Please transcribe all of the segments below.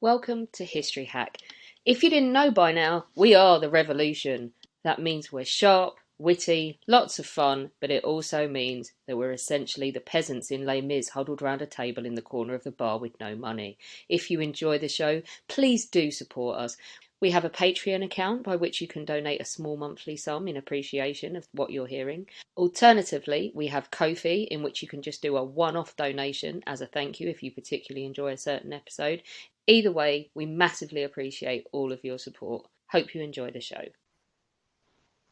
Welcome to History Hack. If you didn't know by now, we are the revolution. That means we're sharp, witty, lots of fun, but it also means that we're essentially the peasants in Les Mis huddled round a table in the corner of the bar with no money. If you enjoy the show, please do support us. We have a Patreon account by which you can donate a small monthly sum in appreciation of what you're hearing. Alternatively, we have Ko-fi, in which you can just do a one-off donation as a thank you if you particularly enjoy a certain episode. Either way, we massively appreciate all of your support. Hope you enjoy the show.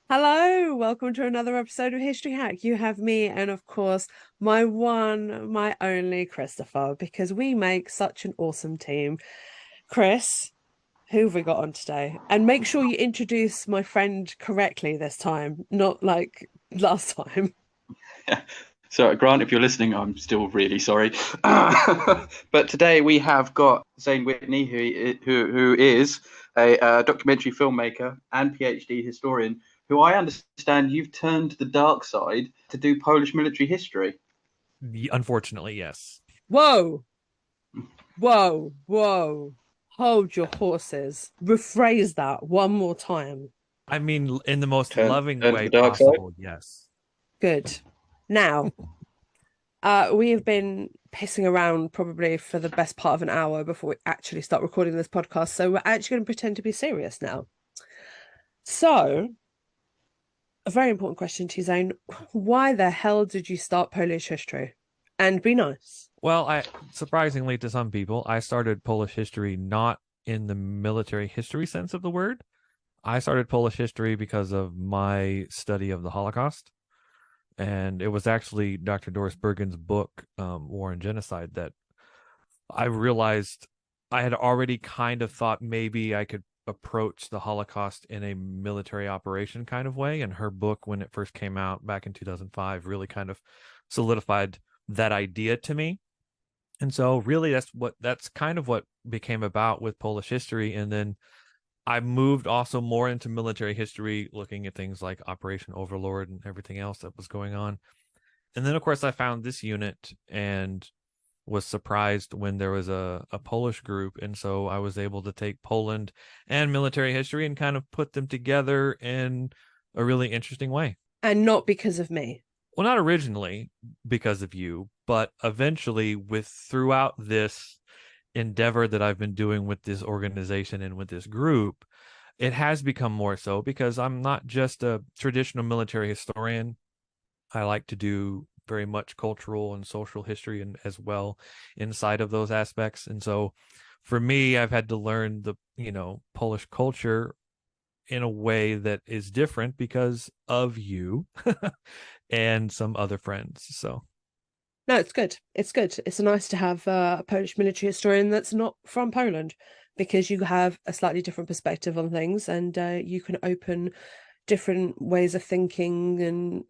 Hello, welcome to another episode of History Hack. You have me and, of course, my one, my only Christopher, because we make such an awesome team. Chris, who have we got on today? And make sure you introduce my friend correctly this time, not like last time. Yeah. So, Grant, if you're listening, I'm still really sorry. But today we have got Zane Whitney, who is a documentary filmmaker and PhD historian, who I understand you've turned to the dark side to do Polish military history. Unfortunately, yes. Whoa, whoa, whoa. Hold your horses. Rephrase that one more time. I mean, in the most Turn loving to way the dark possible, yes. Good. Now, we have been pissing around probably for the best part of an hour before we actually start recording this podcast. So we're actually going to pretend to be serious now. So, a very important question to you, Zane. Why the hell did you start Polish history? And be nice. Well, surprisingly to some people, I started Polish history not in the military history sense of the word. I started Polish history because of my study of the Holocaust. And it was actually Dr. Doris Bergen's book, War and Genocide, that I realized I had already kind of thought maybe I could approach the Holocaust in a military operation kind of way. And her book, when it first came out back in 2005, really kind of solidified that idea to me. And so really that's kind of what became about with Polish history. And then I moved also more into military history, looking at things like Operation Overlord and everything else that was going on. And then, of course, I found this unit and was surprised when there was a Polish group. And so I was able to take Poland and military history and kind of put them together in a really interesting way. And not because of me. Well, not originally because of you, but eventually throughout this endeavor that I've been doing with this organization and with this group, it has become more so because I'm not just a traditional military historian. I like to do very much cultural and social history and as well inside of those aspects. And so for me, I've had to learn the, Polish culture in a way that is different because of you and some other friends. So no, it's good. It's good. It's nice to have a Polish military historian that's not from Poland, because you have a slightly different perspective on things, and you can open different ways of thinking. And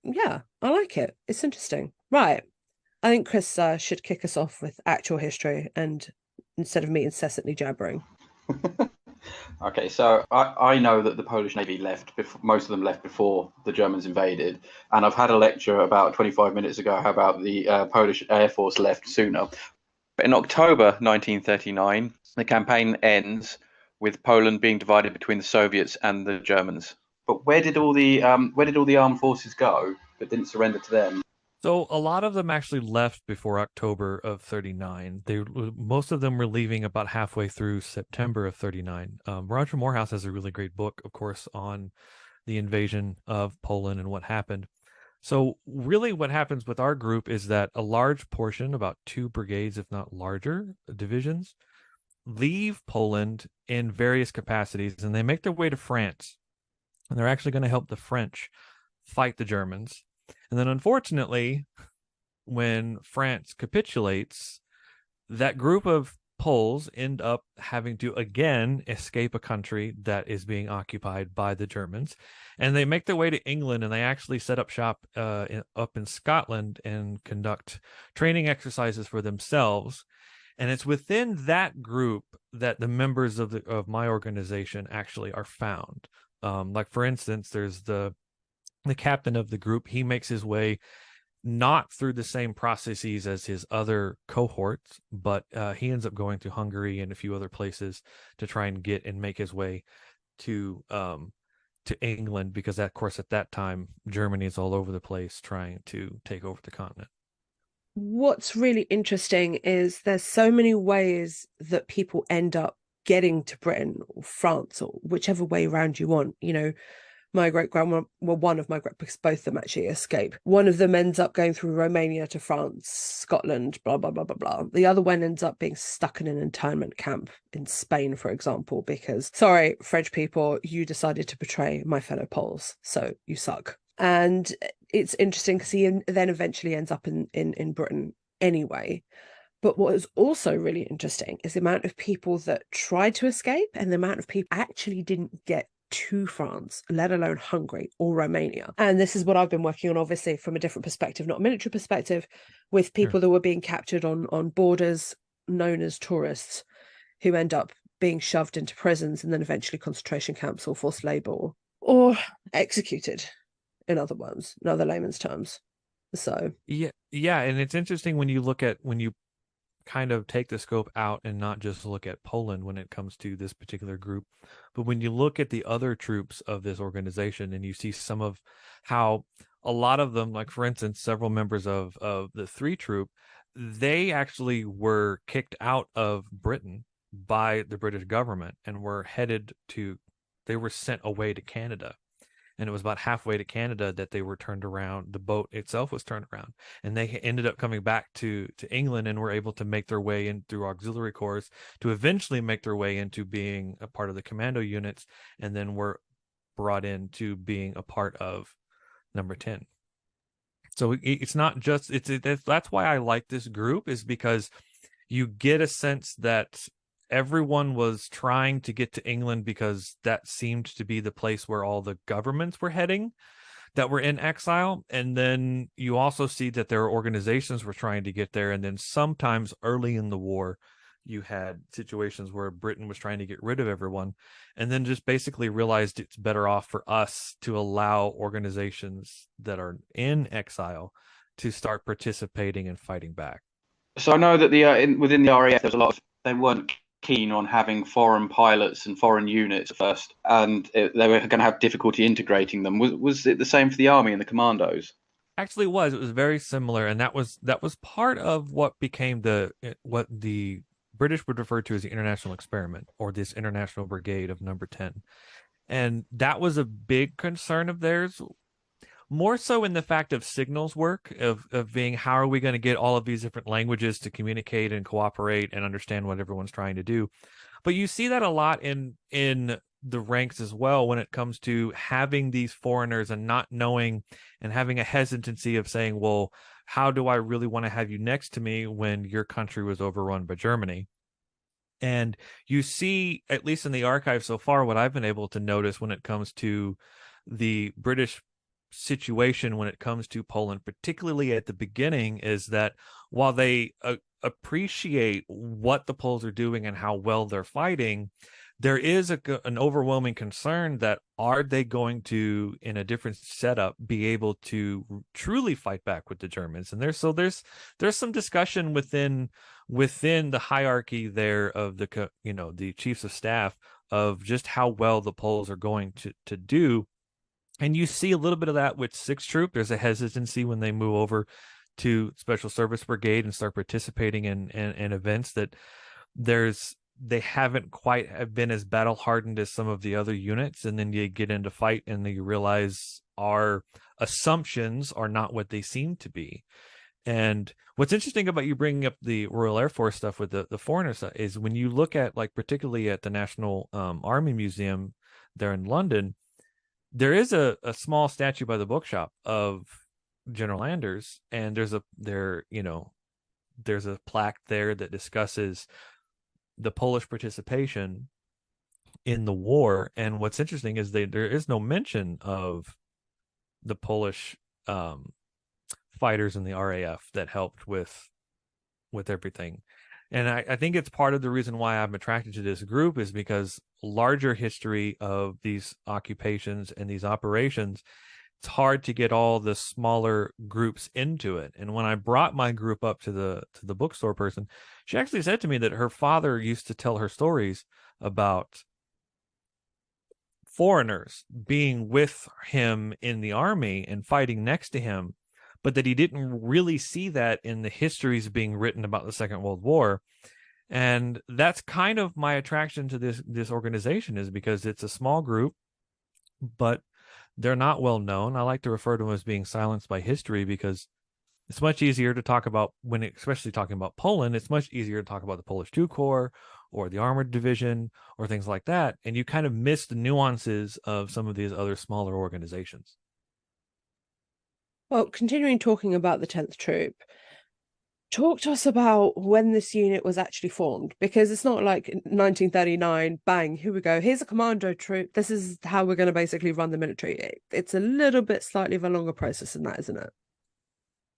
yeah, I like it. It's interesting. Right. I think Chris should kick us off with actual history, and instead of me incessantly jabbering. Okay, so I know that the Polish Navy left, most of them left before the Germans invaded. And I've had a lecture about 25 minutes ago about the Polish Air Force left sooner. But in October 1939, the campaign ends with Poland being divided between the Soviets and the Germans. But where did all the armed forces go that didn't surrender to them? So a lot of them actually left before October of 39. Most of them were leaving about halfway through September of 39. Roger Morehouse has a really great book, of course, on the invasion of Poland and what happened. So really what happens with our group is that a large portion, about 2 brigades, if not larger divisions, leave Poland in various capacities, and they make their way to France. And they're actually going to help the French fight the Germans. And then unfortunately, when France capitulates, that group of Poles end up having to again escape a country that is being occupied by the Germans. And they make their way to England, and they actually set up shop up in Scotland and conduct training exercises for themselves. And it's within that group that the members of my organization actually are found. Like, for instance, there's the captain of the group. He makes his way not through the same processes as his other cohorts, but he ends up going to Hungary and a few other places to try and get and make his way to England, because of course at that time Germany is all over the place trying to take over the continent. What's really interesting is there's so many ways that people end up getting to Britain or France or whichever way around you want. You know, my great grandma, well, one of my great, because both of them actually escape. One of them ends up going through Romania to France, Scotland, blah, blah, blah, blah, blah. The other one ends up being stuck in an internment camp in Spain, for example, because, sorry, French people, you decided to betray my fellow Poles, so you suck. And it's interesting because he then eventually ends up in Britain anyway. But what is also really interesting is the amount of people that tried to escape and the amount of people actually didn't get to France, let alone Hungary or Romania. And this is what I've been working on, obviously, from a different perspective, not a military perspective, with people that were being captured on borders known as tourists, who end up being shoved into prisons and then eventually concentration camps or forced labor or executed, in other words, in other layman's terms. So yeah, and it's interesting when you kind of take the scope out and not just look at Poland when it comes to this particular group, but when you look at the other troops of this organization and you see some of how a lot of them, like for instance, several members of the 3 troop, they actually were kicked out of Britain by the British government and they were sent away to Canada. And it was about halfway to Canada that they were turned around. The boat itself was turned around, and they ended up coming back to England and were able to make their way in through auxiliary corps to eventually make their way into being a part of the Commando units, and then were brought into being a part of Number 10. So it's not just that's why I like this group, is because you get a sense that everyone was trying to get to England because that seemed to be the place where all the governments were heading that were in exile. And then you also see that there are organizations were trying to get there. And then sometimes early in the war, you had situations where Britain was trying to get rid of everyone and then just basically realized it's better off for us to allow organizations that are in exile to start participating and fighting back. So I know that within the RAF, there's a lot of, they weren't keen on having foreign pilots and foreign units first, and they were going to have difficulty integrating them. Was it the same for the Army and the Commandos? Actually, it was very similar, and that was part of what became what the British would refer to as the international experiment, or this international brigade of Number 10. And that was a big concern of theirs, more so in the fact of signals work, of being, how are we going to get all of these different languages to communicate and cooperate and understand what everyone's trying to do. But you see that a lot in the ranks as well, when it comes to having these foreigners and not knowing and having a hesitancy of saying, well, how do I really want to have you next to me when your country was overrun by Germany? And you see, at least in the archive so far, what I've been able to notice when it comes to the British situation when it comes to Poland, particularly at the beginning, is that while they appreciate what the Poles are doing and how well they're fighting, there is an overwhelming concern that, are they going to, in a different setup, be able to truly fight back with the Germans? And there's some discussion within the hierarchy there of the chiefs of staff of just how well the Poles are going to do. And you see a little bit of that with 6th Troop. There's a hesitancy when they move over to Special Service Brigade and start participating in events, that they haven't quite have been as battle hardened as some of the other units. And then you get into fight and you realize our assumptions are not what they seem to be. And what's interesting about you bringing up the Royal Air Force stuff with the foreigners is when you look at, like, particularly at the National Army Museum there in London, there is a small statue by the bookshop of General Anders, and there's a plaque there that discusses the Polish participation in the war. And what's interesting is there is no mention of the Polish fighters in the RAF that helped with everything. And I think it's part of the reason why I'm attracted to this group, is because larger history of these occupations and these operations it's hard to get all the smaller groups into it. And when I brought my group up to the bookstore person, she actually said to me that her father used to tell her stories about foreigners being with him in the army and fighting next to him, but that he didn't really see that in the histories being written about the Second World War. And that's kind of my attraction to this organization, is because it's a small group, but they're not well known. I like to refer to them as being silenced by history, because it's much easier to talk about, especially talking about Poland, it's much easier to talk about the Polish II Corps or the Armored Division or things like that. And you kind of miss the nuances of some of these other smaller organizations. Well, continuing talking about the 10th Troop, talk to us about when this unit was actually formed, because it's not like 1939, bang, here we go, here's a commando troop, this is how we're going to basically run the military. It's a little bit slightly of a longer process than that, isn't it?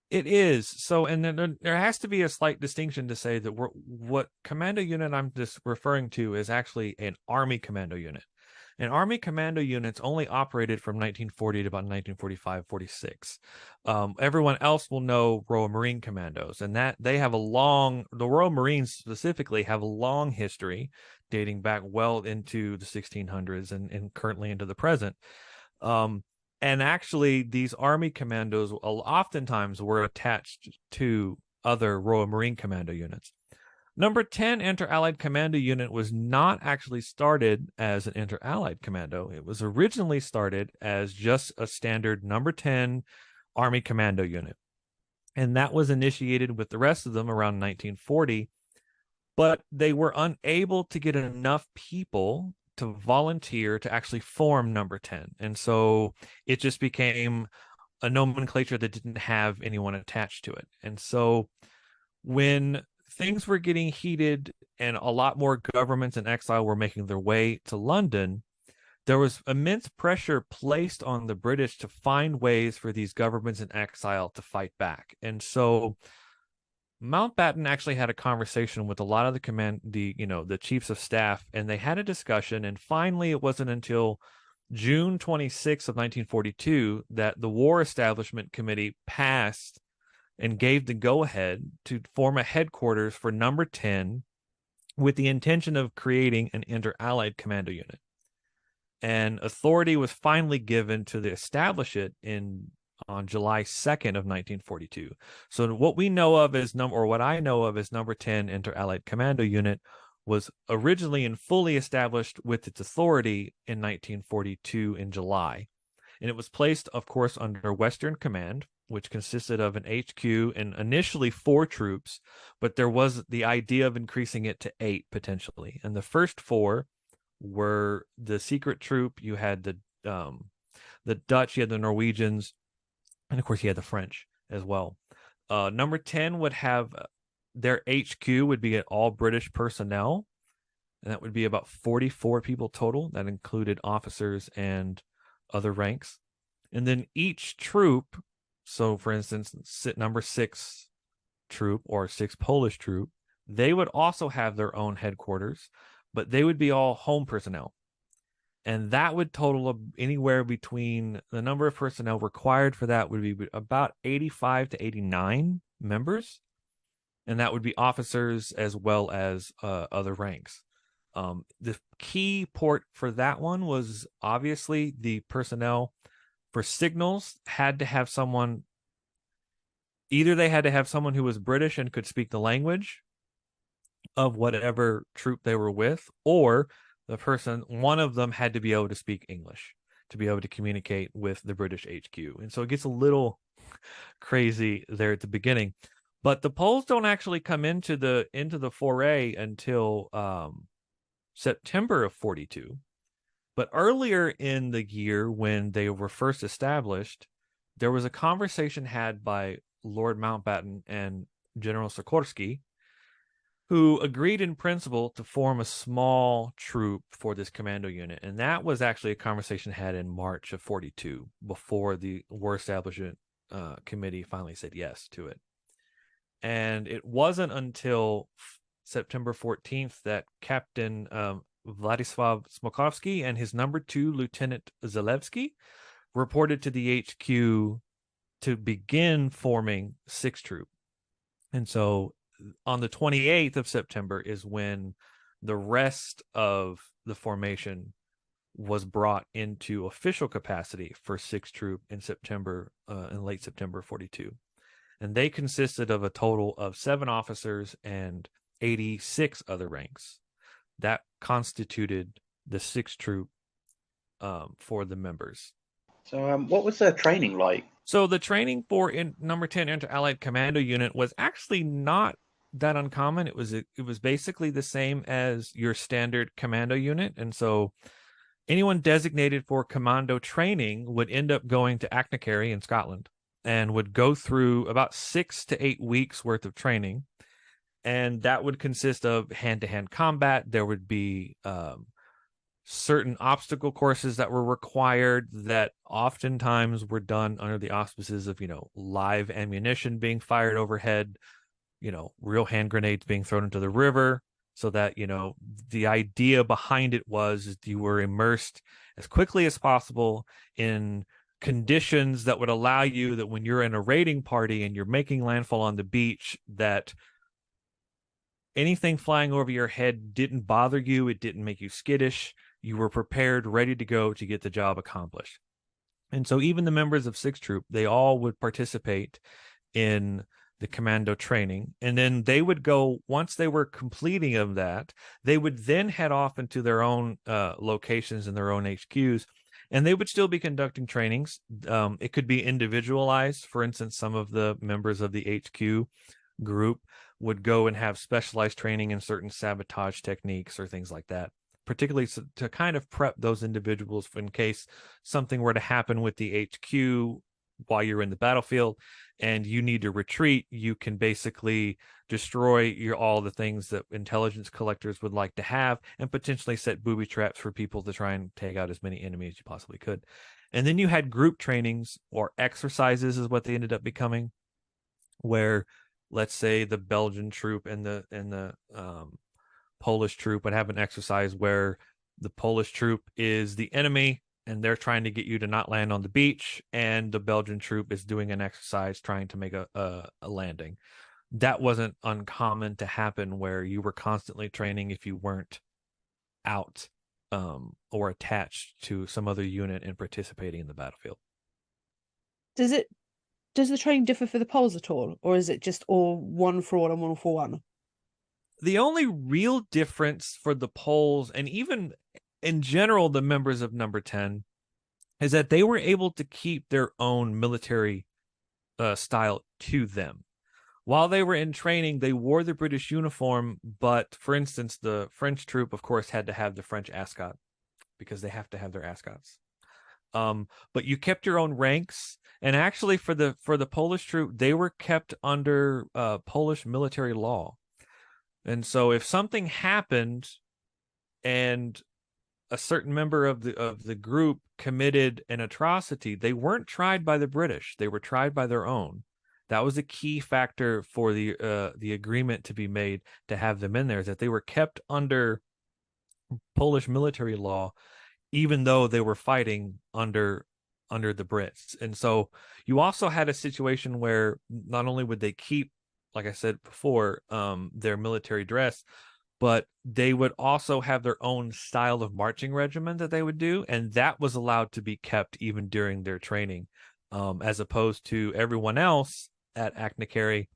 It is. So, and then there has to be a slight distinction to say that what commando unit I'm just referring to is actually an Army commando unit. And Army commando units only operated from 1940 to about 1945, 46. Everyone else will know Royal Marine Commandos, and that they have the Royal Marines specifically have a long history dating back well into the 1600s and currently into the present. And actually, these Army commandos oftentimes were attached to other Royal Marine Commando units. Number 10 Inter-Allied Commando Unit was not actually started as an Inter-Allied Commando. It was originally started as just a standard Number 10 Army Commando Unit. And that was initiated with the rest of them around 1940. But they were unable to get enough people to volunteer to actually form Number 10. And so it just became a nomenclature that didn't have anyone attached to it. And so when things were getting heated and a lot more governments in exile were making their way to London, there was immense pressure placed on the British to find ways for these governments in exile to fight back. And so Mountbatten actually had a conversation with a lot of the chiefs of staff, and they had a discussion. And finally, it wasn't until June 26th of 1942 that the War Establishment Committee passed and gave the go-ahead to form a headquarters for Number 10 with the intention of creating an Inter-Allied Commando Unit. And authority was finally given to establish it on July 2nd of 1942. So what we know of as what I know of as Number 10 Inter-Allied Commando Unit was originally and fully established with its authority in 1942 in July. And it was placed, of course, under Western Command, which consisted of an HQ and initially 4 troops, but there was the idea of increasing it to 8 potentially. And the first 4 were the secret troop. You had the Dutch, you had the Norwegians, and of course you had the French as well. Number 10 would have their HQ would be all British personnel, and that would be about 44 people total. That included officers and other ranks. And then each troop, so for instance, Number 6 troop or 6 Polish troop, they would also have their own headquarters, but they would be all home personnel. And that would total anywhere between the number of personnel required for that would be about 85 to 89 members. And that would be officers as well as other ranks. The key port for that one was obviously the personnel. For signals, had to have someone, either they had to have someone who was British and could speak the language of whatever troop they were with, or one of them had to be able to speak English to be able to communicate with the British HQ. And so it gets a little crazy there at the beginning. But the Poles don't actually come into the foray until September of 42. But earlier in the year, when they were first established, there was a conversation had by Lord Mountbatten and General Sikorsky, who agreed in principle to form a small troop for this commando unit. And that was actually a conversation had in March of 42, before the War Establishment Committee finally said yes to it. And it wasn't until September 14th that Captain Vladislav Smokovsky and his Number 2 Lieutenant Zalewski reported to the HQ to begin forming 6th Troop. And so on the 28th of September is when the rest of the formation was brought into official capacity for 6th Troop in late September 42. And they consisted of a total of 7 officers and 86 other ranks. That constituted the 6th Troop for the members. So what was their training like? So the training for number 10 Inter-Allied Commando Unit was actually not that uncommon. It was basically the same as your standard commando unit. And so anyone designated for commando training would end up going to Achnacarry in Scotland and would go through about 6 to 8 weeks worth of training. And that would consist of hand-to-hand combat. There would be certain obstacle courses that were required that oftentimes were done under the auspices of, live ammunition being fired overhead, real hand grenades being thrown into the river, so that, the idea behind it was you were immersed as quickly as possible in conditions that would allow you that when you're in a raiding party and you're making landfall on the beach, that anything flying over your head didn't bother you. It didn't make you skittish. You were prepared, ready to go to get the job accomplished. And so even the members of 6th Troop, they all would participate in the commando training. And then they would go, once they were completing of that, they would then head off into their own locations and their own HQs. And they would still be conducting trainings. It could be individualized. For instance, some of the members of the HQ group would go and have specialized training in certain sabotage techniques or things like that, particularly to kind of prep those individuals in case something were to happen with the HQ while you're in the battlefield and you need to retreat. You can basically destroy all the things that intelligence collectors would like to have and potentially set booby traps for people to try and take out as many enemies as you possibly could. And then you had group trainings, or exercises is what they ended up becoming, where let's say the Belgian troop and the Polish troop would have an exercise where the Polish troop is the enemy and they're trying to get you to not land on the beach, and the Belgian troop is doing an exercise trying to make a landing. That wasn't uncommon to happen, where you were constantly training if you weren't out or attached to some other unit and participating in the battlefield. Does the training differ for the Poles at all, or is it just all one for all and one for one? The only real difference for the Poles, and even in general the members of number 10, is that they were able to keep their own military style to them. While they were in training, they wore the British uniform, but for instance, the French troop, of course, had to have the French ascot because they have to have their ascots. But you kept your own ranks, and actually for the Polish troop, they were kept under Polish military law. And so if something happened and a certain member of the group committed an atrocity, they weren't tried by the British. They were tried by their own. That was a key factor for the agreement to be made to have them in there, is that they were kept under Polish military law, even though they were fighting under the Brits. And so you also had a situation where not only would they keep, like I said before, their military dress, but they would also have their own style of marching regimen that they would do, and that was allowed to be kept even during their training, as opposed to everyone else at Achnacarry.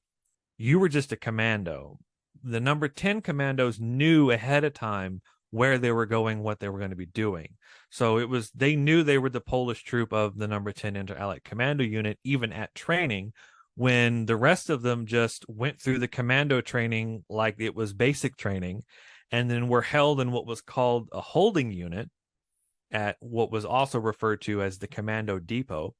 You were just a commando. The number 10 commandos knew ahead of time where they were going, what they were going to be doing. So they knew they were the Polish troop of the number 10 Inter-Allied Commando Unit, even at training, when the rest of them just went through the commando training like it was basic training, and then were held in what was called a holding unit at what was also referred to as the commando depot.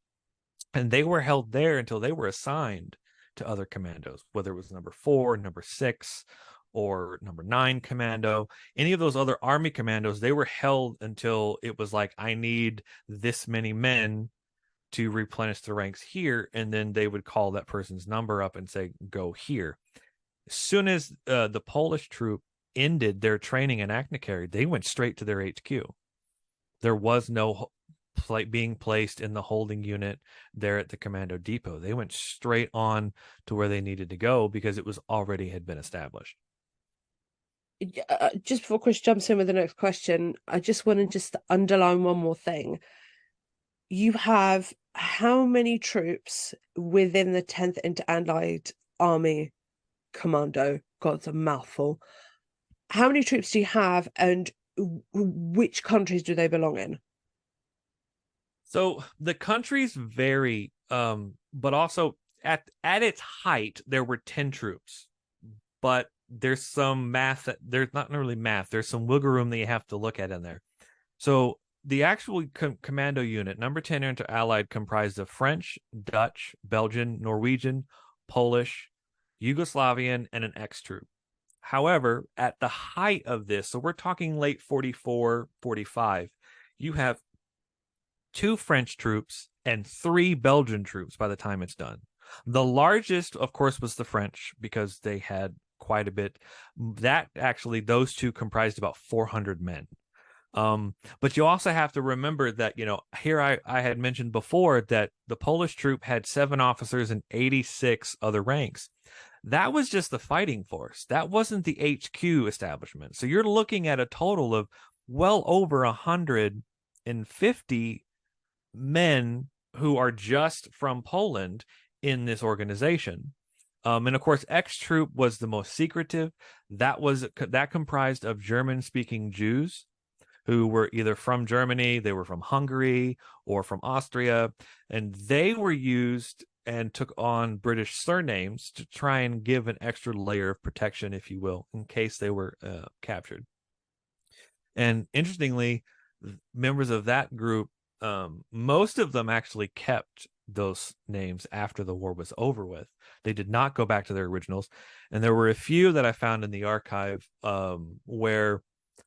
And they were held there until they were assigned to other commandos, whether it was number 4, number 6, or number 9 commando, any of those other army commandos. They were held until it was like, I need this many men to replenish the ranks here, and then they would call that person's number up and say, go here. As soon as the Polish troop ended their training in Achnacarry, they went straight to their HQ. There was no being placed in the holding unit there at the Commando Depot. They went straight on to where they needed to go because it was already had been established. Just before Chris jumps in with the next question, I just want to just underline one more thing. You have how many troops within the 10th Inter-Allied Army Commando? God, it's a mouthful. How many troops do you have, and which countries do they belong in? So the countries vary, but also at its height, there were 10 troops. But there's some math that there's not really math. There's some wiggle room that you have to look at in there. So the actual commando unit, number 10 Inter-Allied, comprised of French, Dutch, Belgian, Norwegian, Polish, Yugoslavian, and an X troop. However, at the height of this, so we're talking late 44, 45, you have 2 French troops and 3 Belgian troops by the time it's done. The largest, of course, was the French because they had quite a bit. That actually, those two comprised about 400 men. But you also have to remember that, here I had mentioned before that the Polish troop had 7 officers and 86 other ranks. That was just the fighting force. That wasn't the HQ establishment. So you're looking at a total of well over 150 men who are just from Poland in this organization. And of course, X Troop was the most secretive. That comprised of German-speaking Jews who were either from Germany, they were from Hungary, or from Austria, and they were used and took on British surnames to try and give an extra layer of protection, if you will, in case they were captured. And interestingly, members of that group, most of them actually kept those names after the war was over with. They did not go back to their originals. And there were a few that I found in the archive where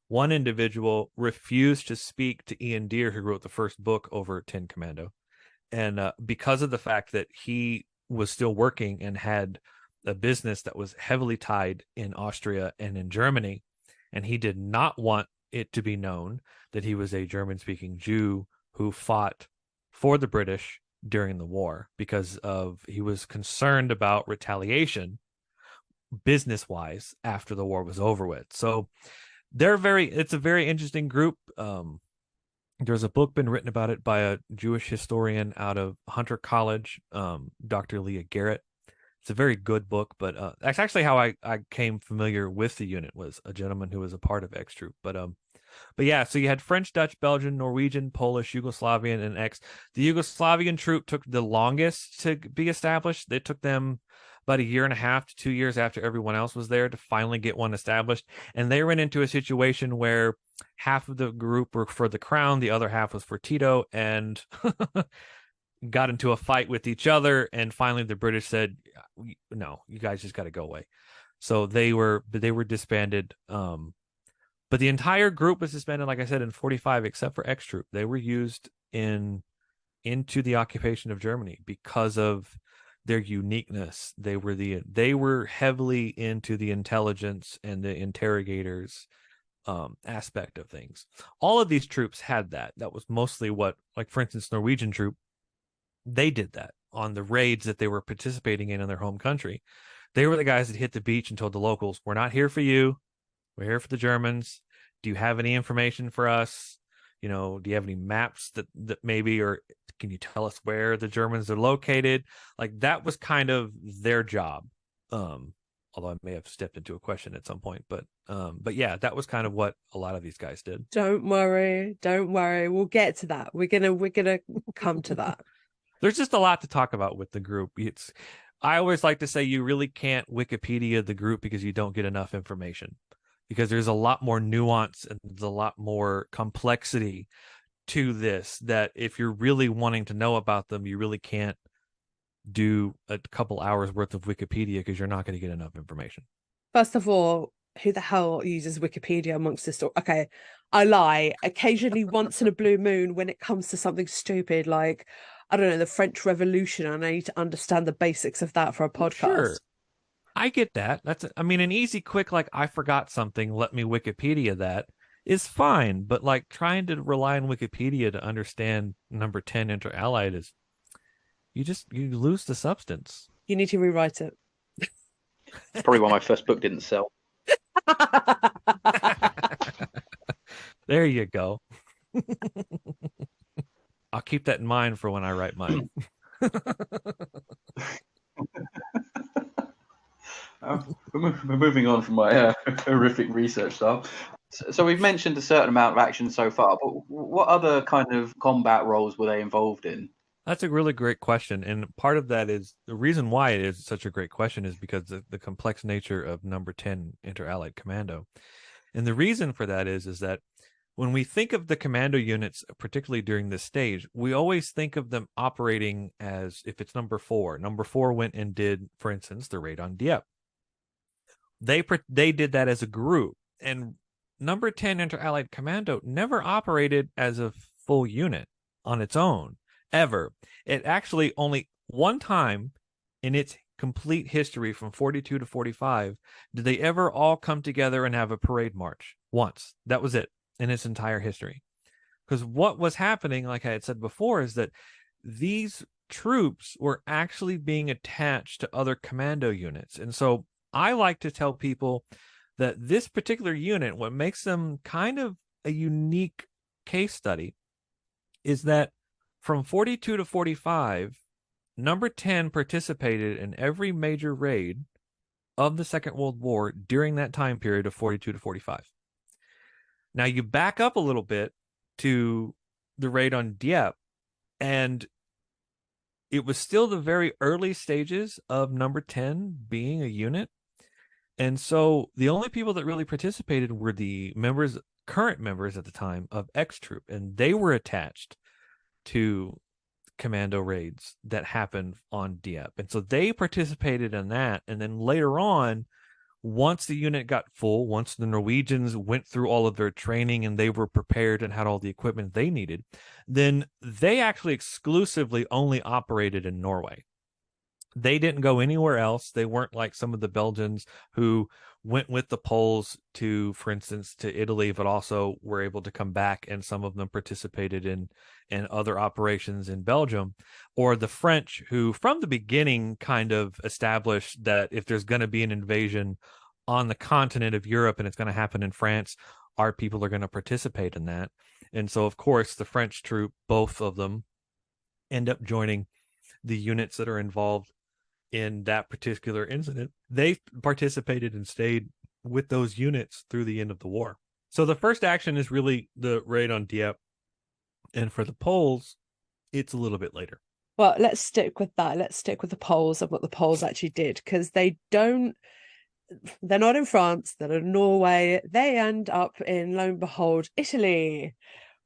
one individual refused to speak to Ian Deere, who wrote the first book over 10 Commando. And because of the fact that he was still working and had a business that was heavily tied in Austria and in Germany, and he did not want it to be known that he was a German-speaking Jew who fought for the British during the war because he was concerned about retaliation business-wise after the war was over with. So it's a very interesting group. There's a book been written about it by a Jewish historian out of Hunter College, Dr. Leah Garrett. It's a very good book, but that's actually how I came familiar with the unit, was a gentleman who was a part of X Troop. But yeah, so you had French, Dutch, Belgian, Norwegian, Polish, Yugoslavian, and X. The Yugoslavian troop took the longest to be established. It took them about 1.5 to 2 years after everyone else was there to finally get one established. And they ran into a situation where half of the group were for the crown, the other half was for Tito, and got into a fight with each other. And finally, the British said, "No, you guys just got to go away." So they were disbanded. But the entire group was disbanded, like I said, in 45, except for X Troop. They were used into the occupation of Germany because of their uniqueness. They were heavily into the intelligence and the interrogators aspect of things. All of these troops had that. That was mostly what, like for instance, Norwegian troop, they did that on the raids that they were participating in their home country. They were the guys that hit the beach and told the locals, "We're not here for you. We're here for the Germans. Do you have any information for us? Do you have any maps that maybe, or can you tell us where the Germans are located?" Like that was kind of their job. Although I may have stepped into a question at some point, but yeah, that was kind of what a lot of these guys did. Don't worry. We'll get to that. We're gonna come to that. There's just a lot to talk about with the group. I always like to say you really can't Wikipedia the group because you don't get enough information, because there's a lot more nuance and there's a lot more complexity to this, that if you're really wanting to know about them, you really can't do a couple hours worth of Wikipedia because you're not going to get enough information. First of all, who the hell uses Wikipedia amongst this story? Okay, I lie. Occasionally, once in a blue moon, when it comes to something stupid like, I don't know, the French Revolution, and I need to understand the basics of that for a podcast. Sure. I get that. That's, an easy, quick, like, I forgot something, let me Wikipedia that, is fine, but like trying to rely on Wikipedia to understand number 10 inter-allied is you lose the substance. You need to rewrite it. It's probably why my first book didn't sell. There you go. I'll keep that in mind for when I write mine. We're moving on from my horrific research style. So we've mentioned a certain amount of action so far, but what other kind of combat roles were they involved in? That's a really great question. And part of that is the reason why it is such a great question is because the complex nature of number 10 Inter-Allied Commando. And the reason for that is that when we think of the commando units, particularly during this stage, we always think of them operating as if it's number 4. Number 4 went and did, for instance, the raid on Dieppe. They did that as a group. And number 10 Inter-Allied Commando never operated as a full unit on its own. Ever. It actually only one time in its complete history from 42 to 45 did they ever all come together and have a parade march. Once. That was it in its entire history. Because what was happening, like I had said before, is that these troops were actually being attached to other commando units. And so I like to tell people that this particular unit, what makes them kind of a unique case study, is that from 42 to 45, number 10 participated in every major raid of the Second World War during that time period of 42 to 45. Now you back up a little bit to the raid on Dieppe, and it was still the very early stages of number 10 being a unit. And so the only people that really participated were the current members at the time of X Troop, and they were attached to commando raids that happened on Dieppe. And so they participated in that. And then later on, once the unit got full, once the Norwegians went through all of their training and they were prepared and had all the equipment they needed, then they actually exclusively only operated in Norway. They didn't go anywhere else. They weren't like some of the Belgians who went with the Poles to, for instance, to Italy, but also were able to come back, and some of them participated in other operations in Belgium, or the French who from the beginning kind of established that if there's going to be an invasion on the continent of Europe and it's going to happen in France, our people are going to participate in that. And so, of course, the French troop, both of them, end up joining the units that are involved in that particular incident. They participated and stayed with those units through the end of the war. So the first action is really the raid on Dieppe. And for the Poles, it's a little bit later. Well, let's stick with that. Let's stick with the Poles and what the Poles actually did, because they're not in France, they're in Norway. They end up in, lo and behold, Italy.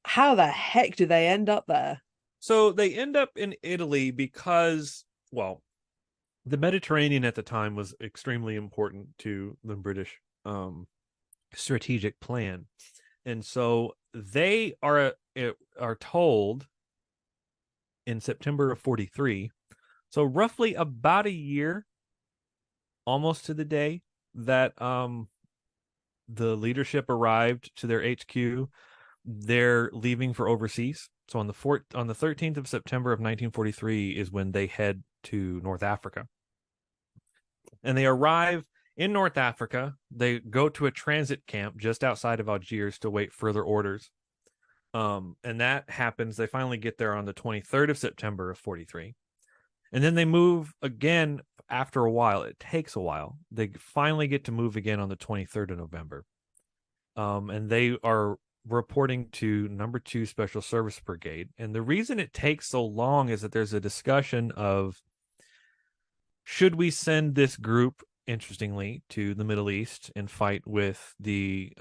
How the heck do they end up there? So they end up in Italy because, well, the Mediterranean at the time was extremely important to the British strategic plan. And so they are told in September of 43, so roughly about a year, almost to the day, that the leadership arrived to their HQ. They're leaving for overseas. So on the 13th of September of 1943 is when they head to North Africa. And they arrive in North Africa. They go to a transit camp just outside of Algiers to wait further orders. And that happens. They finally get there on the 23rd of September of 43. And then they move again after a while. It takes a while. They finally get to move again on the 23rd of November. And they are reporting to number 2 Special Service Brigade. And the reason it takes so long is that there's a discussion of, should we send this group, interestingly, to the Middle East and fight with the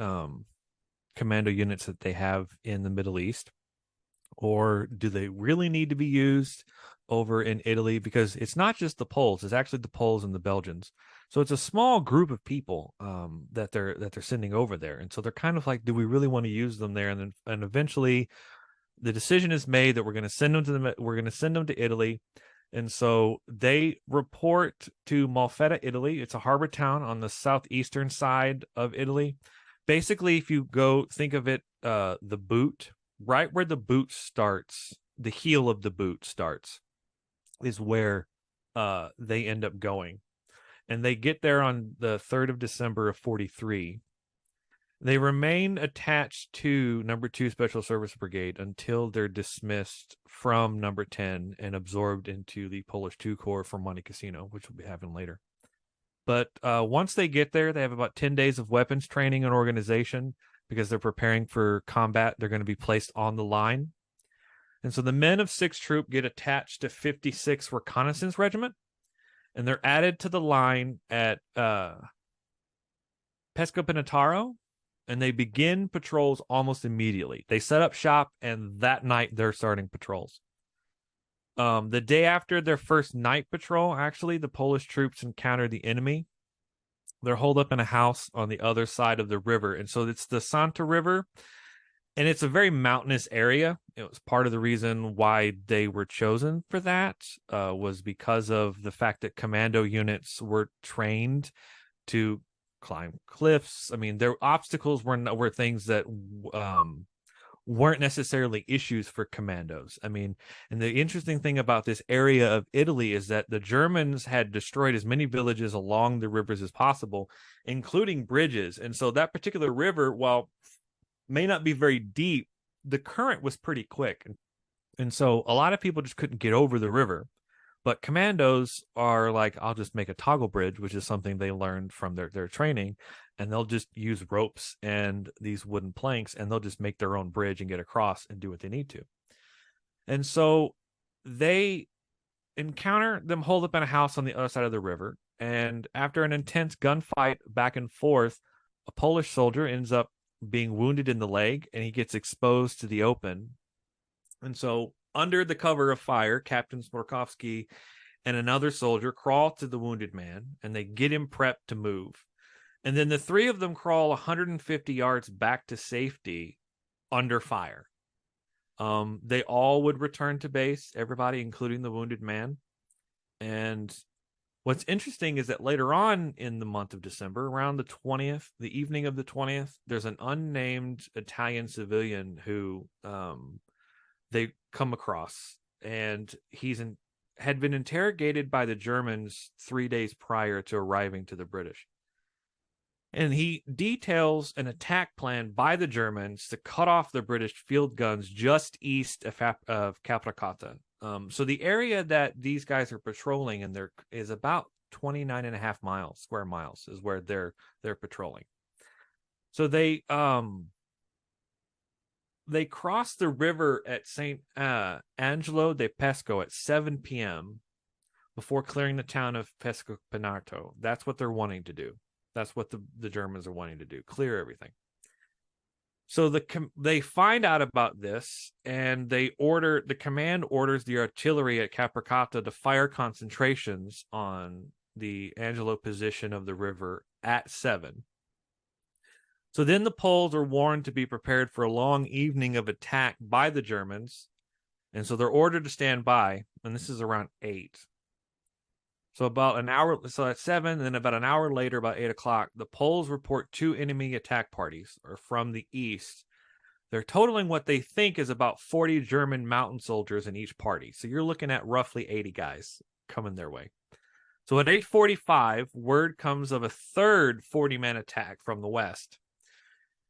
commando units that they have in the Middle East? Or do they really need to be used over in Italy? Because it's not just the Poles, it's actually the Poles and the Belgians. So it's a small group of people that they're sending over there. And so they're kind of like, do we really want to use them there? And eventually the decision is made that we're going to send them to Italy. And so they report to Molfetta, Italy. It's a harbor town on the southeastern side of Italy. basically, if you go think of it, the boot, right where the boot starts, the heel of the boot starts, is where they end up going. And they get there on the 3rd of December of 43. They remain attached to number 2 Special Service Brigade until they're dismissed from number 10 and absorbed into the Polish 2 Corps for Monte Cassino, which will be happening later. But once they get there, they have about 10 days of weapons training and organization because they're preparing for combat. They're going to be placed on the line. And so the men of 6th Troop get attached to 56th Reconnaissance Regiment, and they're added to the line at Pesco Pinataro, and they begin patrols almost immediately. They set up shop, and that night they're starting patrols. The day after their first night patrol, actually, the Polish troops encounter the enemy. They're holed up in a house on the other side of the river. And so it's the Santa River, and it's a very mountainous area. It was part of the reason why they were chosen for that, was because of the fact that commando units were trained to climb cliffs. I mean, their obstacles were things that weren't necessarily issues for commandos. I mean, and the interesting thing about this area of Italy is that the Germans had destroyed as many villages along the rivers as possible, including bridges. And so that particular river, while may not be very deep, the current was pretty quick. And so a lot of people just couldn't get over the river. But commandos are like, I'll just make a toggle bridge, which is something they learned from their training, and they'll just use ropes and these wooden planks, and they'll just make their own bridge and get across and do what they need to. And so they encounter them holed up in a house on the other side of the river, and after an intense gunfight back and forth, a Polish soldier ends up being wounded in the leg, and he gets exposed to the open. And so under the cover of fire, Captain Smorkovsky and another soldier crawl to the wounded man, and they get him prepped to move. And then the three of them crawl 150 yards back to safety under fire. They all would return to base, everybody, including the wounded man. And what's interesting is that later on in the month of December, around the 20th, the evening of the 20th, there's an unnamed Italian civilian who they come across, and had been interrogated by the Germans 3 days prior to arriving to the British. And he details an attack plan by the Germans to cut off the British field guns just east of Capricata. So the area that these guys are patrolling in there is about 29.5 square miles is where they're patrolling. So they cross the river at St. Angelo de Pesco at 7 p.m. before clearing the town of Pesco Pinarto. That's what they're wanting to do. That's what the Germans are wanting to do, clear everything. So they find out about this, and the command orders the artillery at Capricata to fire concentrations on the Angelo position of the river at 7. So then the Poles are warned to be prepared for a long evening of attack by the Germans. And so they're ordered to stand by. And this is around 8. So about an hour, so at 7, and then about an hour later, about 8 o'clock, the Poles report 2 enemy attack parties or from the east. They're totaling what they think is about 40 German mountain soldiers in each party. So you're looking at roughly 80 guys coming their way. So at 8:45, word comes of a third 40-man attack from the west.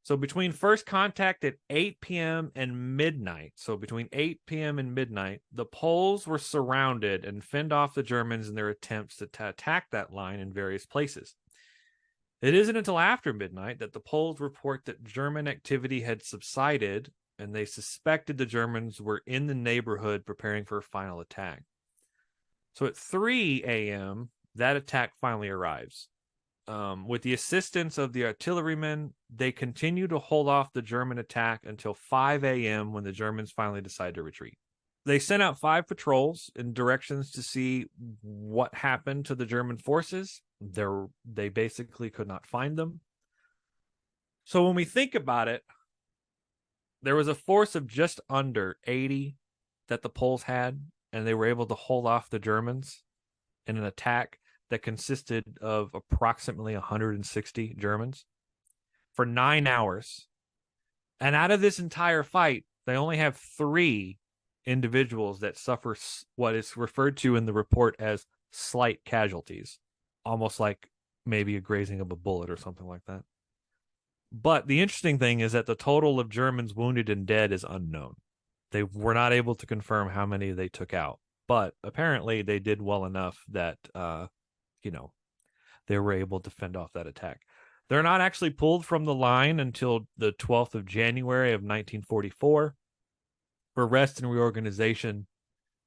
So between first contact at 8 p.m. and midnight, so between 8 p.m. and midnight, the Poles were surrounded and fended off the Germans in their attempts to attack that line in various places. It isn't until after midnight that the Poles report that German activity had subsided, and they suspected the Germans were in the neighborhood preparing for a final attack. So at 3 a.m., that attack finally arrives. With the assistance of the artillerymen, they continue to hold off the German attack until 5 a.m. when the Germans finally decide to retreat. They sent out 5 patrols in directions to see what happened to the German forces. They basically could not find them. So when we think about it, there was a force of just under 80 that the Poles had, and they were able to hold off the Germans in an attack that consisted of approximately 160 Germans. for 9 hours. And out of this entire fight, they only have 3 individuals that suffer what is referred to in the report as slight casualties, almost like maybe a grazing of a bullet or something like that. But the interesting thing is that the total of Germans wounded and dead is unknown. They were not able to confirm how many they took out, but apparently they did well enough that, they were able to fend off that attack. They're not actually pulled from the line until the 12th of January of 1944 for rest and reorganization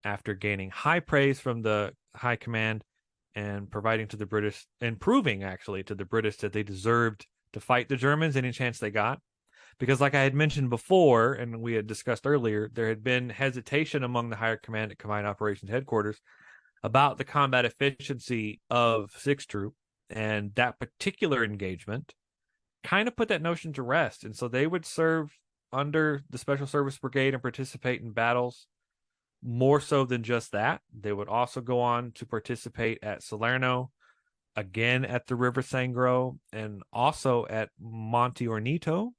after gaining high praise from the High Command and providing to the British and proving actually to the British that they deserved to fight the Germans any chance they got. Because like I had mentioned before, and we had discussed earlier, there had been hesitation among the higher command at Combined Operations Headquarters about the combat efficiency of 6th Troop, and that particular engagement kind of put that notion to rest. And so they would serve under the Special Service Brigade and participate in battles more so than just that. They would also go on to participate at Salerno, again at the River Sangro, and also at Monte Ornito.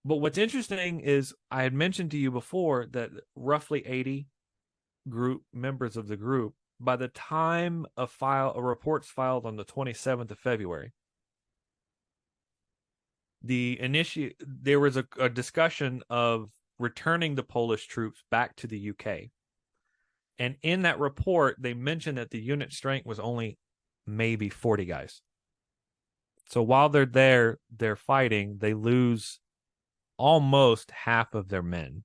But what's interesting is I had mentioned to you before that roughly 80 group members of the group, by the time a report's filed on the 27th of February, there was a discussion of returning the Polish troops back to the UK. And in that report, they mentioned that the unit strength was only maybe 40 guys. So while they're there, they're fighting, they lose almost half of their men.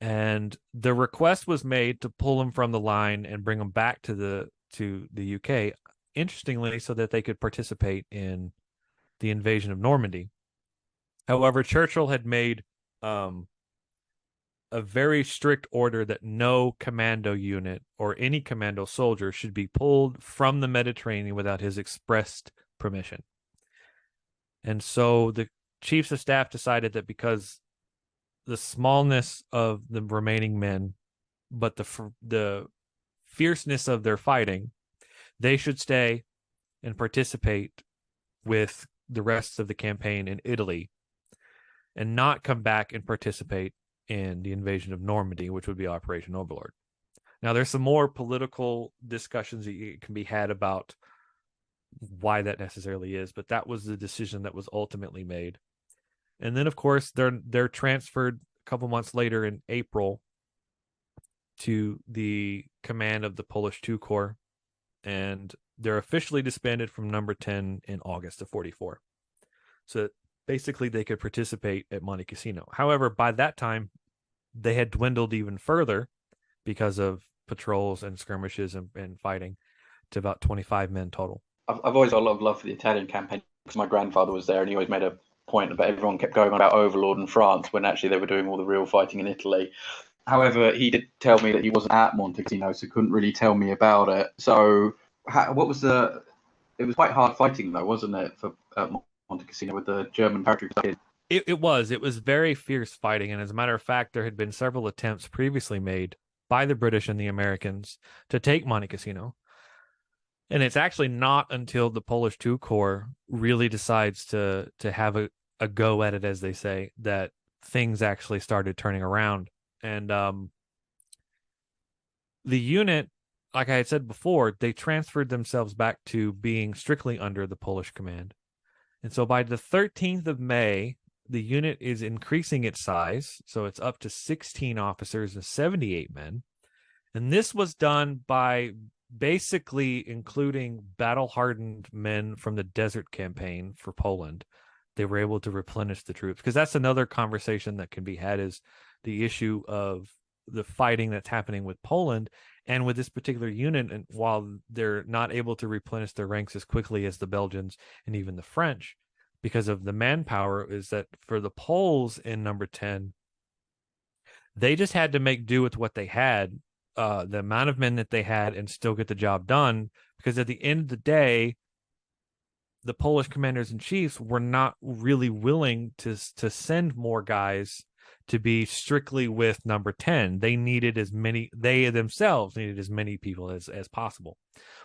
And the request was made to pull them from the line and bring them back to the UK, interestingly, so that they could participate in the invasion of Normandy. However, Churchill had made a very strict order that no commando unit or any commando soldier should be pulled from the Mediterranean without his expressed permission. And so the chiefs of staff decided that because the smallness of the remaining men, but the fierceness of their fighting, they should stay and participate with the rest of the campaign in Italy and not come back and participate in the invasion of Normandy, which would be Operation Overlord. Now, there's some more political discussions that can be had about why that necessarily is, but that was the decision that was ultimately made. And then, of course, they're transferred a couple months later in April to the command of the Polish II Corps, and they're officially disbanded from number 10 in August of 44. So basically they could participate at Monte Cassino. However, by that time, they had dwindled even further because of patrols and skirmishes and fighting to about 25 men total. I've always got a lot of love for the Italian campaign because my grandfather was there and he always made a point about everyone kept going on about Overlord in France when actually they were doing all the real fighting in Italy. However, he did tell me that he wasn't at Monte Cassino, so couldn't really tell me about it. So what was it was quite hard fighting though, wasn't it, for Monte Cassino with the German paratroopers? It was very fierce fighting. And as a matter of fact, there had been several attempts previously made by the British and the Americans to take Monte Cassino. And it's actually not until the Polish II Corps really decides to have a go at it, as they say, that things actually started turning around. And the unit, like I had said before, they transferred themselves back to being strictly under the Polish command. And so by the 13th of May, the unit is increasing its size. So it's up to 16 officers and 78 men. And this was done by basically including battle-hardened men from the Desert Campaign for Poland. They were able to replenish the troops, because that's another conversation that can be had, is the issue of the fighting that's happening with Poland and with this particular unit. And while they're not able to replenish their ranks as quickly as the Belgians and even the French because of the manpower, is that for the Poles in number 10, they just had to make do with what they had, the amount of men that they had, and still get the job done. Because at the end of the day, the Polish commanders in chiefs were not really willing to send more guys to be strictly with number 10. They themselves needed as many people as possible.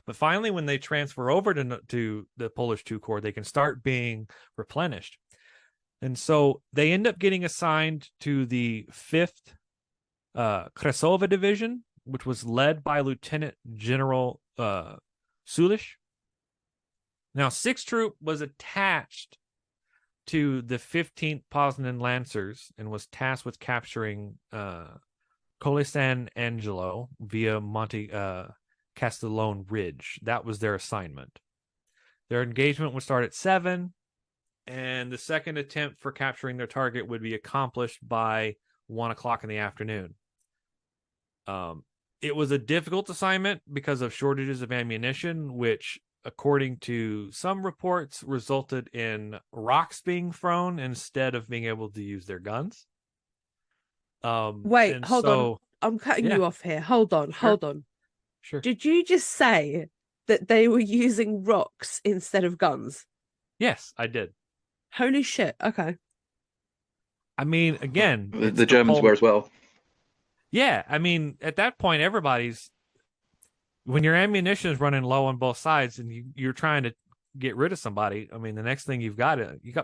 But finally, when they transfer over to the Polish 2 Corps, they can start being replenished. And so they end up getting assigned to the 5th Kresowa Division, which was led by Lieutenant General Sulish. Now, 6th Troop was attached to the 15th Poznan Lancers and was tasked with capturing Colle San Angelo via Monte Castellone Ridge. That was their assignment. Their engagement would start at 7, and the second attempt for capturing their target would be accomplished by 1 o'clock in the afternoon. It was a difficult assignment because of shortages of ammunition, which, according to some reports, resulted in rocks being thrown instead of being able to use their guns. Wait, hold on. I'm cutting you off here. Hold on. Sure. Did you just say that they were using rocks instead of guns? Yes, I did. Holy shit. Okay. I mean, again, the Germans were as well. Yeah, I mean, at that point, when your ammunition is running low on both sides and you're trying to get rid of somebody, I mean, the next thing you got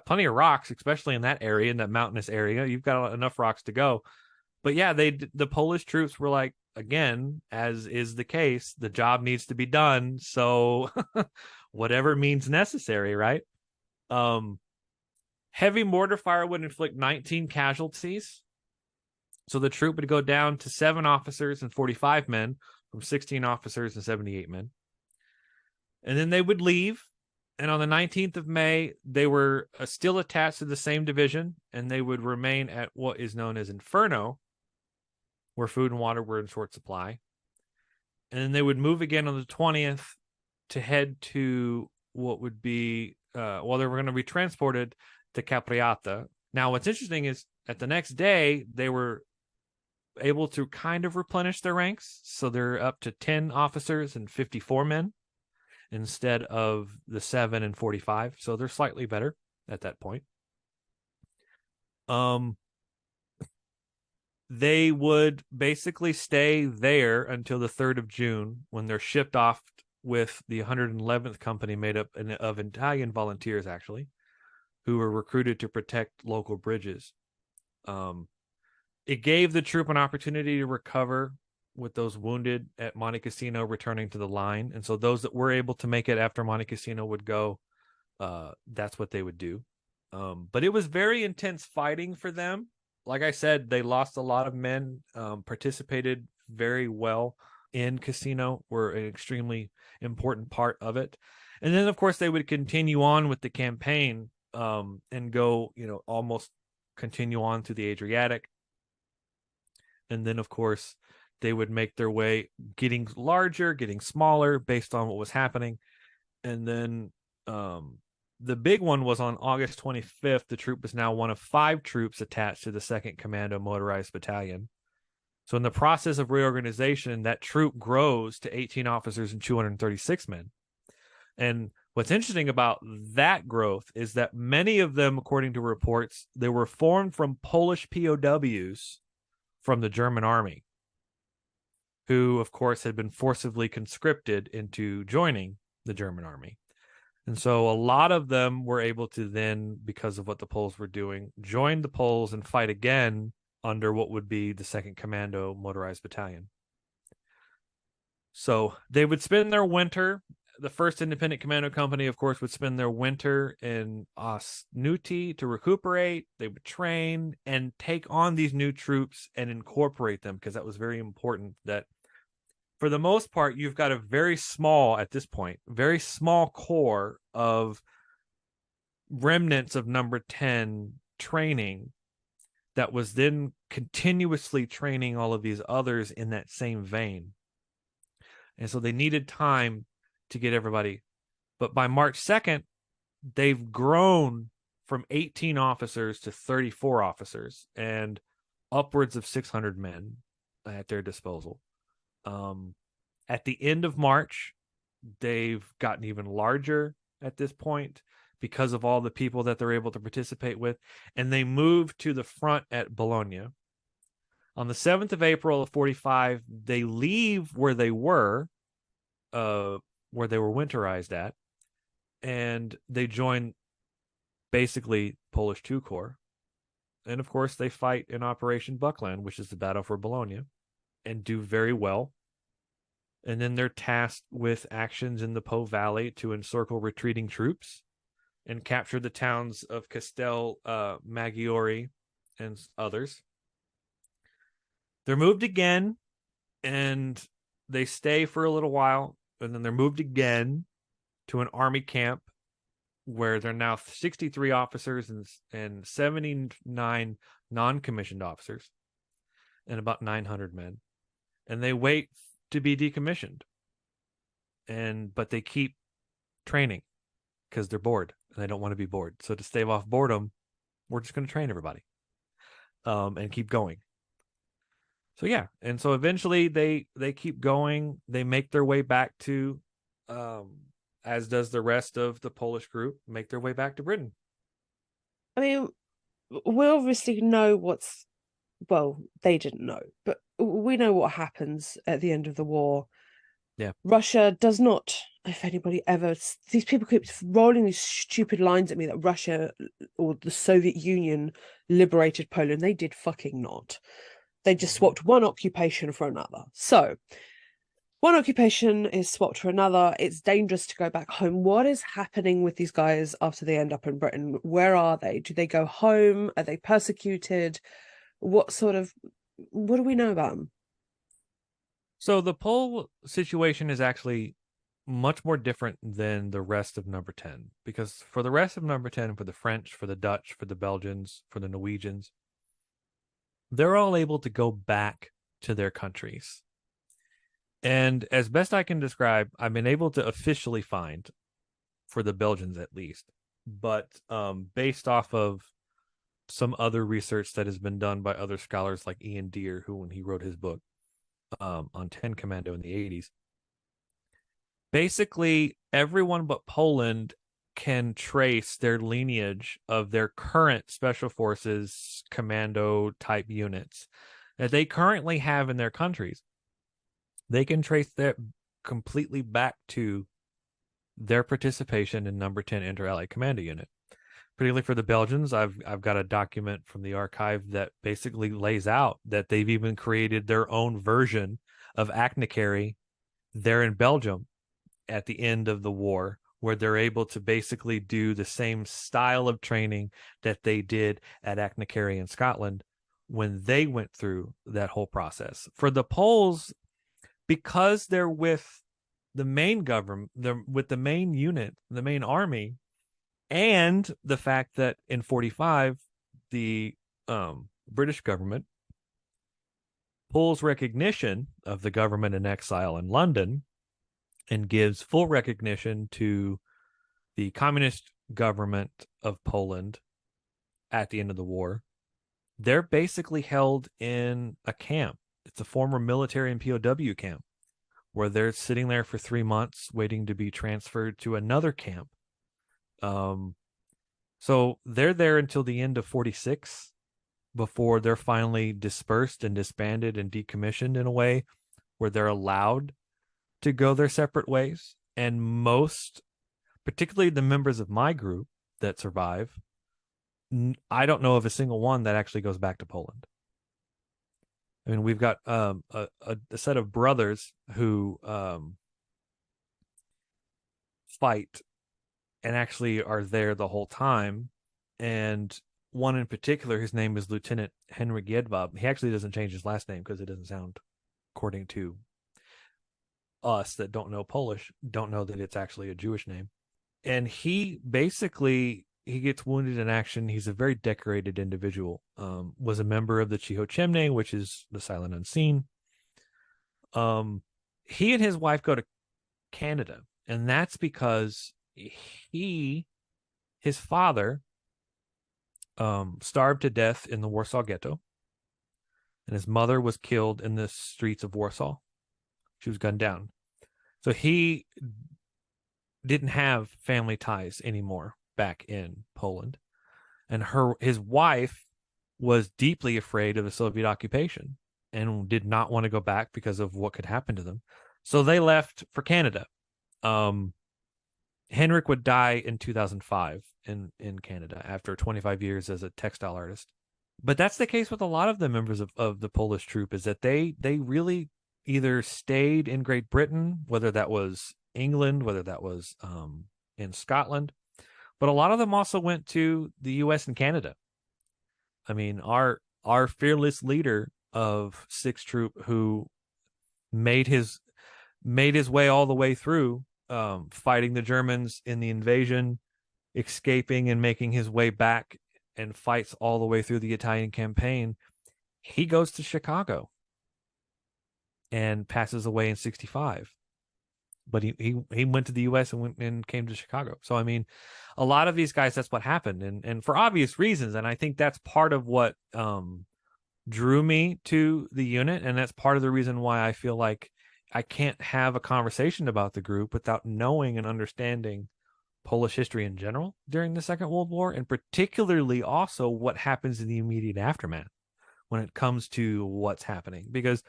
plenty of rocks, especially in that area, in that mountainous area. You've got enough rocks to go. But yeah, the Polish troops were like, again, as is the case, the job needs to be done. So whatever means necessary, right? Heavy mortar fire would inflict 19 casualties. So the troop would go down to 7 officers and 45 men from 16 officers and 78 men. And then they would leave. And on the 19th of May, they were still attached to the same division, and they would remain at what is known as Inferno, where food and water were in short supply. And then they would move again on the 20th to head to what would be, they were going to be transported to Capriata. Now, what's interesting is at the next day, they were able to kind of replenish their ranks. So they're up to 10 officers and 54 men instead of the 7 and 45. So they're slightly better at that point. They would basically stay there until the 3rd of June when they're shipped off with the 111th Company, made up of Italian volunteers, actually, who were recruited to protect local bridges. It gave the troop an opportunity to recover with those wounded at Monte Cassino returning to the line. And so those that were able to make it after Monte Cassino would go, that's what they would do. But it was very intense fighting for them. Like I said, they lost a lot of men, participated very well in Cassino, were an extremely important part of it. And then, of course, they would continue on with the campaign and go, almost continue on to the Adriatic. And then, of course, they would make their way, getting larger, getting smaller based on what was happening. And then the big one was on August 25th. The troop is now one of 5 troops attached to the 2nd Commando Motorized Battalion. So in the process of reorganization, that troop grows to 18 officers and 236 men. And what's interesting about that growth is that many of them, according to reports, they were formed from Polish POWs from the German army, who, of course, had been forcibly conscripted into joining the German army. And so a lot of them were able to then, because of what the Poles were doing, join the Poles and fight again under what would be the 2nd Commando Motorized Battalion. So they would spend their winter. The 1st Independent Commando Company, of course, would spend their winter in Osnuti to recuperate. They would train and take on these new troops and incorporate them, because that was very important. That for the most part, you've got a very small core of remnants of number 10 training that was then continuously training all of these others in that same vein. And so they needed time to get everybody. But by March 2nd, they've grown from 18 officers to 34 officers and upwards of 600 men at their disposal. At the end of March, they've gotten even larger at this point. because of all the people that they're able to participate with, and they move to the front at Bologna. On the 7th of April of 45, they leave where they were winterized at, and they join basically Polish II Corps. And of course, they fight in Operation Buckland, which is the battle for Bologna, and do very well. And then they're tasked with actions in the Po Valley to encircle retreating troops and capture the towns of Castel Maggiore and others. They're moved again, and they stay for a little while, and then they're moved again to an army camp where there are now 63 officers and 79 non-commissioned officers and about 900 men. And they wait to be decommissioned. But they keep training because they're bored and they don't want to be bored. So to stave off boredom, we're just going to train everybody and keep going. So yeah, and so eventually they keep going. They make their way back to, as does the rest of the Polish group, make their way back to Britain. I mean, we obviously know they didn't know, but we know what happens at the end of the war. Yeah. Russia does not, if anybody ever, these people keep rolling these stupid lines at me that Russia or the Soviet Union liberated Poland. They did fucking not. They just swapped one occupation for another. So one occupation is swapped for another. It's dangerous to go back home. What is happening with these guys after they end up in Britain? Where are they? Do they go home? Are they persecuted? What do we know about them? So the Pole situation is actually much more different than the rest of number 10, because for the rest of number 10, for the French, for the Dutch, for the Belgians, for the Norwegians, they're all able to go back to their countries. And as best I can describe, I've been able to officially find, for the Belgians at least, but based off of some other research that has been done by other scholars like Ian Deere, who, when he wrote his book on 10 Commando in the 80s, basically everyone but Poland can trace their lineage of their current special forces commando type units that they currently have in their countries. They can trace that completely back to their participation in number 10 Inter-Allied Commando Unit. Particularly for the Belgians, I've got a document from the archive that basically lays out that they've even created their own version of Achnacary there in Belgium at the end of the war, where they're able to basically do the same style of training that they did at Achnacary in Scotland when they went through that whole process. For the Poles, because they're with the main government, they're with the main unit, the main army, and the fact that in 45, the British government pulls recognition of the government in exile in London and gives full recognition to the communist government of Poland at the end of the war, they're basically held in a camp. It's a former military and POW camp where they're sitting there for 3 months waiting to be transferred to another camp. So they're there until the end of 46 before they're finally dispersed and disbanded and decommissioned in a way where they're allowed to go their separate ways. And most, particularly the members of my group that survive, I don't know of a single one that actually goes back to Poland. I mean, we've got a set of brothers who fight and actually are there the whole time. And one in particular, his name is Lieutenant Henryk Jedwab. He actually doesn't change his last name because it doesn't sound, according to us that don't know Polish, don't know that it's actually a Jewish name. And he basically, he gets wounded in action. He's a very decorated individual. Was a member of the Cichocemne, which is the Silent Unseen. He and his wife go to Canada, and that's because his father starved to death in the Warsaw Ghetto, and his mother was killed in the streets of Warsaw. She was gunned down. So he didn't have family ties anymore back in Poland, and his wife was deeply afraid of the Soviet occupation and did not want to go back because of what could happen to them. So they left for Canada. Henrik would die in 2005 in Canada after 25 years as a textile artist. But that's the case with a lot of the members of the Polish troop, is that they really either stayed in Great Britain, whether that was England, whether that was in Scotland, but a lot of them also went to the US and Canada. I mean, our fearless leader of 6th Troop, who made his way all the way through, fighting the Germans in the invasion, escaping and making his way back, and fights all the way through the Italian campaign. He goes to Chicago and passes away in 1965. But he went to the U.S. and came to Chicago. So, I mean, a lot of these guys, that's what happened. And for obvious reasons. And I think that's part of what drew me to the unit. And that's part of the reason why I feel like I can't have a conversation about the group without knowing and understanding Polish history in general during the Second World War, and particularly also what happens in the immediate aftermath when it comes to what's happening. Because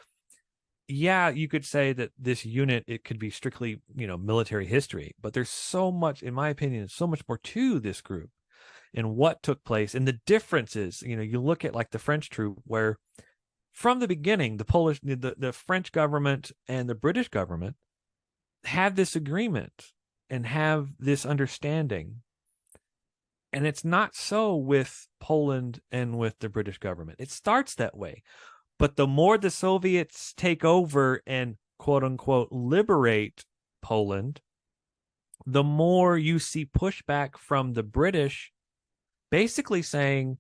yeah, you could say that this unit, it could be strictly, military history, but there's so much, in my opinion, so much more to this group and what took place and the differences. You look at like the French troop, where from the beginning, the French government and the British government have this agreement and have this understanding. And it's not so with Poland and with the British government. It starts that way. But the more the Soviets take over and quote unquote liberate Poland, the more you see pushback from the British, basically saying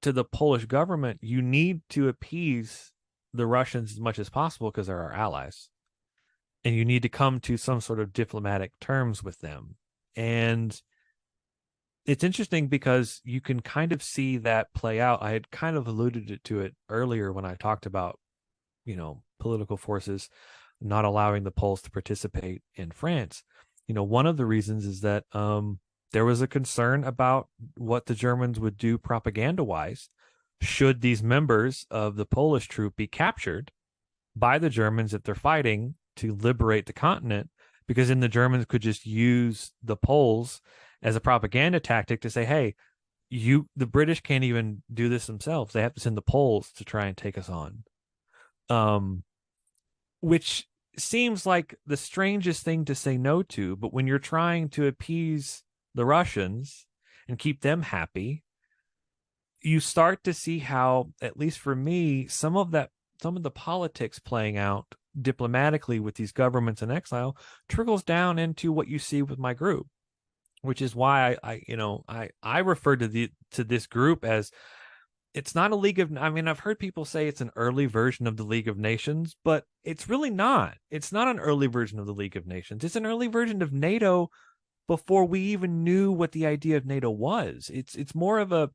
to the Polish government, you need to appease the Russians as much as possible because they're our allies. And you need to come to some sort of diplomatic terms with them. And it's interesting because you can kind of see that play out. I had kind of alluded to it earlier when I talked about, political forces not allowing the Poles to participate in France. One of the reasons is that there was a concern about what the Germans would do propaganda-wise should these members of the Polish troop be captured by the Germans if they're fighting to liberate the continent, because then the Germans could just use the Poles as a propaganda tactic to say, hey, the British can't even do this themselves. They have to send the Poles to try and take us on. Which seems like the strangest thing to say no to, but when you're trying to appease the Russians and keep them happy, you start to see how, at least for me, some of the politics playing out diplomatically with these governments in exile trickles down into what you see with my group. Which is why I refer to this group as, it's not a League of, I've heard people say it's an early version of the League of Nations, but it's really not. It's not an early version of the League of Nations. It's an early version of NATO before we even knew what the idea of NATO was. It's more of a,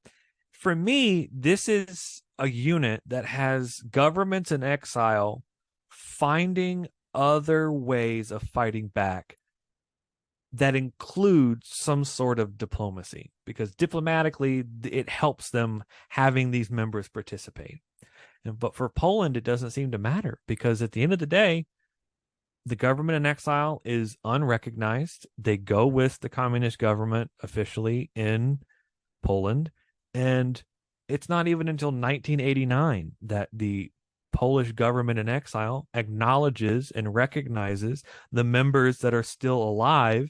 for me, this is a unit that has governments in exile finding other ways of fighting back that includes some sort of diplomacy, because diplomatically it helps them having these members participate. But for Poland, it doesn't seem to matter, because at the end of the day, the government in exile is unrecognized. They go with the communist government officially in Poland. And it's not even until 1989 that the Polish government in exile acknowledges and recognizes the members that are still alive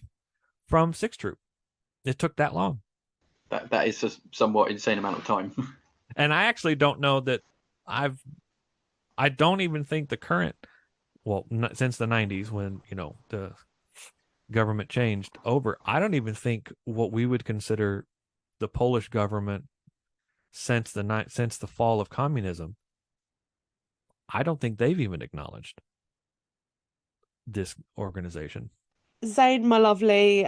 from 6th Troop. It took that long. That is a somewhat insane amount of time. And I actually don't know that I don't even think the current, since the 90s when, the government changed over, I don't even think what we would consider the Polish government since the fall of communism, I don't think they've even acknowledged this organization. Zane, my lovely,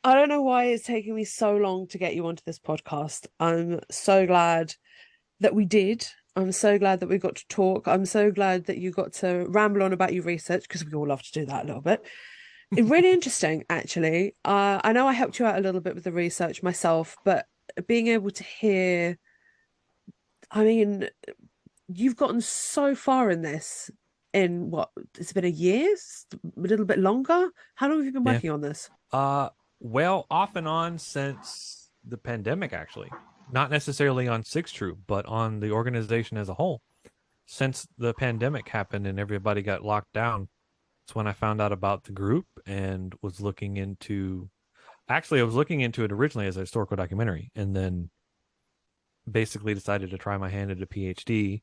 I don't know why it's taking me so long to get you onto this podcast. I'm so glad that we did. I'm so glad that we got to talk. I'm so glad that you got to ramble on about your research, because we all love to do that a little bit. Really interesting, actually. I know I helped you out a little bit with the research myself, but being able to hear, I mean, you've gotten so far in this in what, it's been a year, a little bit longer. How long have you been Yeah. working on this? Well, off and on since the pandemic, actually. Not necessarily on Six Troop, but on the organization as a whole. Since the pandemic happened and everybody got locked down, it's when I found out about the group and was looking into. Actually, I was looking into it originally as a historical documentary, and then basically decided to try my hand at a PhD,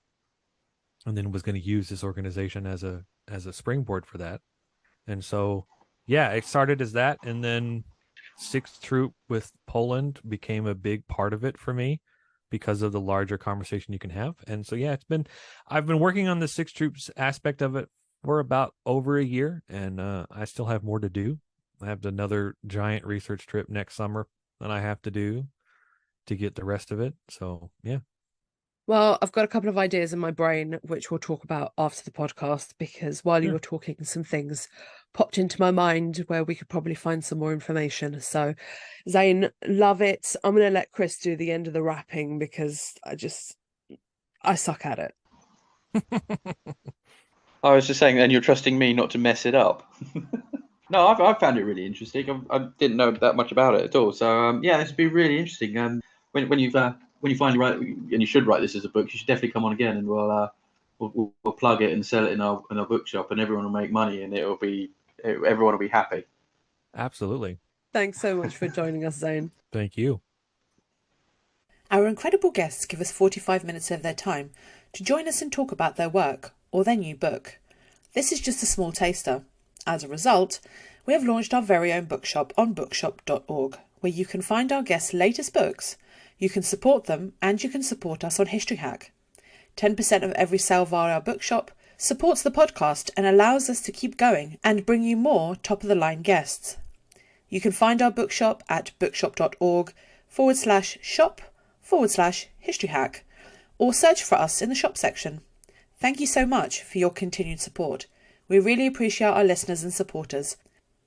and then was going to use this organization as a springboard for that. And so, yeah, it started as that, and then Sixth Troop with Poland became a big part of it for me because of the larger conversation you can have. And so, yeah, I've been working on the Sixth Troops aspect of it for about over a year, and I still have more to do. I have another giant research trip next summer that I have to do to get the rest of it. So, yeah. Well, I've got a couple of ideas in my brain, which we'll talk about after the podcast, because while you Sure. were talking, some things popped into my mind where we could probably find some more information. So, Zane, love it. I'm going to let Chris do the end of the wrapping because I suck at it. I was just saying, then you're trusting me not to mess it up. No, I've found it really interesting. I didn't know that much about it at all. So yeah, this would be really interesting. When you finally write, and you should write this as a book, you should definitely come on again, and we'll plug it and sell it in our bookshop, and everyone will make money, and everyone will be happy. Absolutely. Thanks so much for joining us, Zane. Thank you. Our incredible guests give us 45 minutes of their time to join us and talk about their work or their new book. This is just a small taster. As a result, we have launched our very own bookshop on bookshop.org, where you can find our guests' latest books, you can support them, and you can support us on History Hack. 10% of every sale via our bookshop supports the podcast and allows us to keep going and bring you more top-of-the-line guests. You can find our bookshop at bookshop.org/shop/History Hack, or search for us in the shop section. Thank you so much for your continued support. We really appreciate our listeners and supporters.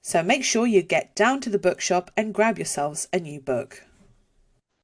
So make sure you get down to the bookshop and grab yourselves a new book.